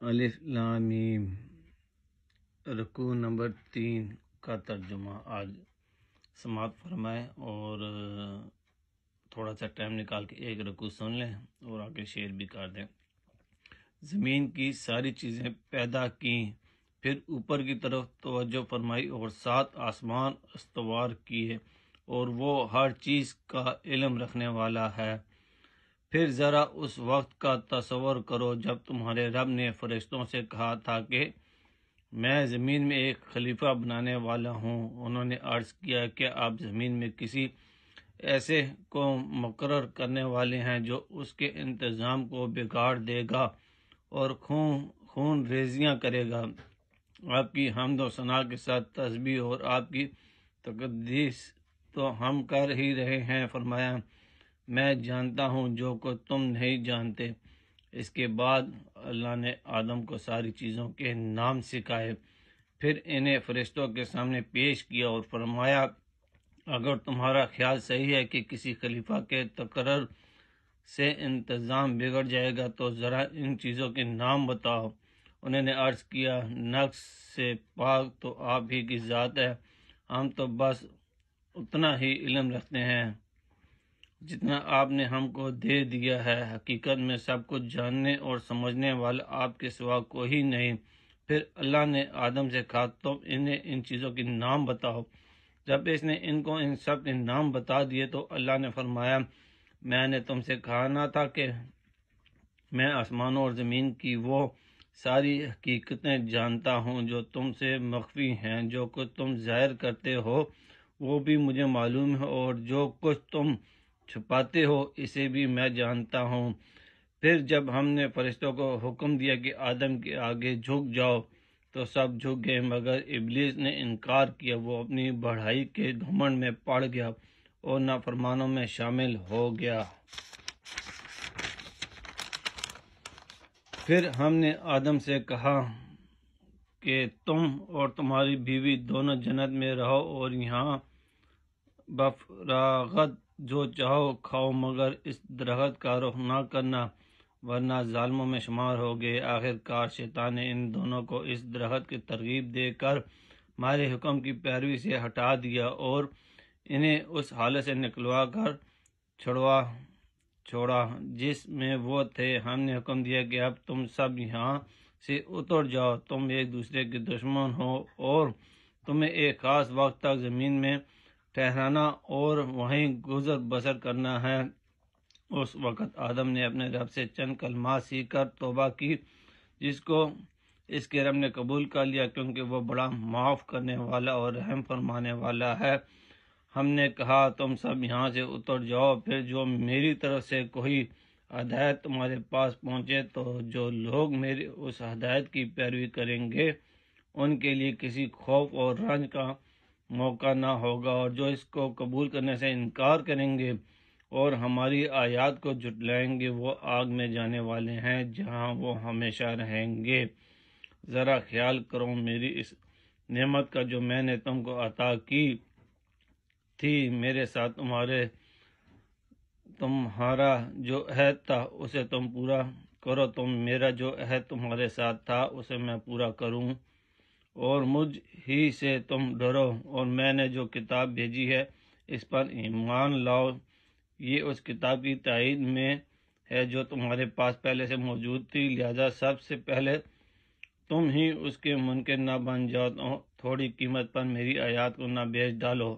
الف لام میم رکوع نمبر 3 کا ترجمہ آج سماعت فرمائیں اور تھوڑا سا ٹائم نکال کے ایک رکوع سن لیں اور آگے شیئر بھی کر دیں۔ زمین کی ساری چیزیں پیدا کیں، پھر اوپر کی طرف توجہ فرمائی اور 7 آسمان استوار کیے، اور وہ ہر چیز کا علم رکھنے والا ہے۔ پھر ذرا اس وقت کا تصور کرو جب تمہارے رب نے فرشتوں سے کہا تھا کہ میں زمین میں ایک خلیفہ بنانے والا ہوں۔ انہوں نے عرض کیا کہ آپ زمین میں کسی ایسے کو مقرر کرنے والے ہیں جو اس کے انتظام کو بگاڑ دے گا اور خون ریزیاں کرے گا۔ آپ کی حمد و ثنا کے ساتھ تسبیح اور آپ کی تقدیس تو ہم کر ہی رہے ہیں۔ فرمایا میں جانتا ہوں جو کچھ تم نہیں جانتے۔ اس کے بعد اللہ نے آدم کو ساری چیزوں کے نام سکھائے، پھر انہیں فرشتوں کے سامنے پیش کیا اور فرمایا اگر تمہارا خیال صحیح ہے کہ کسی خلیفہ کے تقرر سے انتظام بگڑ جائے گا تو ذرا ان چیزوں کے نام بتاؤ۔ انہوں نے عرض کیا نقص سے پاک تو آپ ہی کی ذات ہے، ہم تو بس اتنا ہی علم رکھتے ہیں جتنا آپ نے ہم کو دے دیا ہے۔ حقیقت میں سب کچھ جاننے اور سمجھنے والا آپ کے سوا کوئی نہیں۔ پھر اللہ نے آدم سے کہا تم انہیں ان چیزوں کے نام بتاؤ۔ جب اس نے ان کو ان سب کے نام بتا دیے تو اللہ نے فرمایا میں نے تم سے کہا نہ تھا کہ میں آسمانوں اور زمین کی وہ ساری حقیقتیں جانتا ہوں جو تم سے مخفی ہیں۔ جو کچھ تم ظاہر کرتے ہو وہ بھی مجھے معلوم ہے، اور جو کچھ تم چھپاتے ہو اسے بھی میں جانتا ہوں۔ پھر جب ہم نے فرشتوں کو حکم دیا کہ آدم کے آگے جھک جاؤ تو سب جھک گئے، مگر ابلیس نے انکار کیا۔ وہ اپنی بڑائی کے گھمنڈ میں پڑ گیا اور نافرمانوں میں شامل ہو گیا۔ پھر ہم نے آدم سے کہا کہ تم اور تمہاری بیوی دونوں جنت میں رہو اور یہاں بفراغت جو چاہو کھاؤ، مگر اس درخت کا رخ نہ کرنا ورنہ ظالموں میں شمار ہو گئے۔ آخر کار شیطان نے ان دونوں کو اس درخت کی ترغیب دے کر ہمارے حکم کی پیروی سے ہٹا دیا اور انہیں اس حالت سے نکلوا کر چھوڑا جس میں وہ تھے۔ ہم نے حکم دیا کہ اب تم سب یہاں سے اتر جاؤ، تم ایک دوسرے کے دشمن ہو اور تمہیں ایک خاص وقت تک زمین میں ٹھہرانا اور وہیں گزر بسر کرنا ہے۔ اس وقت آدم نے اپنے رب سے چند کلمات سیکھ کر توبہ کی، جس کو اس کے رب نے قبول کر لیا کیونکہ وہ بڑا معاف کرنے والا اور رحم فرمانے والا ہے۔ ہم نے کہا تم سب یہاں سے اتر جاؤ، پھر جو میری طرف سے کوئی ہدایت تمہارے پاس پہنچے تو جو لوگ میری اس ہدایت کی پیروی کریں گے ان کے لیے کسی خوف اور رنج کا موقع نہ ہوگا، اور جو اس کو قبول کرنے سے انکار کریں گے اور ہماری آیات کو جھٹلائیں گے وہ آگ میں جانے والے ہیں جہاں وہ ہمیشہ رہیں گے۔ ذرا خیال کرو میری اس نعمت کا جو میں نے تم کو عطا کی تھی، میرے ساتھ تمہارا جو عہد تھا اسے تم پورا کرو۔ تم میرا جو عہد تمہارے ساتھ تھا اسے میں پورا کروں، اور مجھ ہی سے تم ڈرو، اور میں نے جو کتاب بھیجی ہے اس پر ایمان لاؤ۔ یہ اس کتاب کی تائید میں ہے جو تمہارے پاس پہلے سے موجود تھی، لہذا سب سے پہلے تم ہی اس کے منکر نہ بن جاؤ، تھوڑی قیمت پر میری آیات کو نہ بیچ ڈالو۔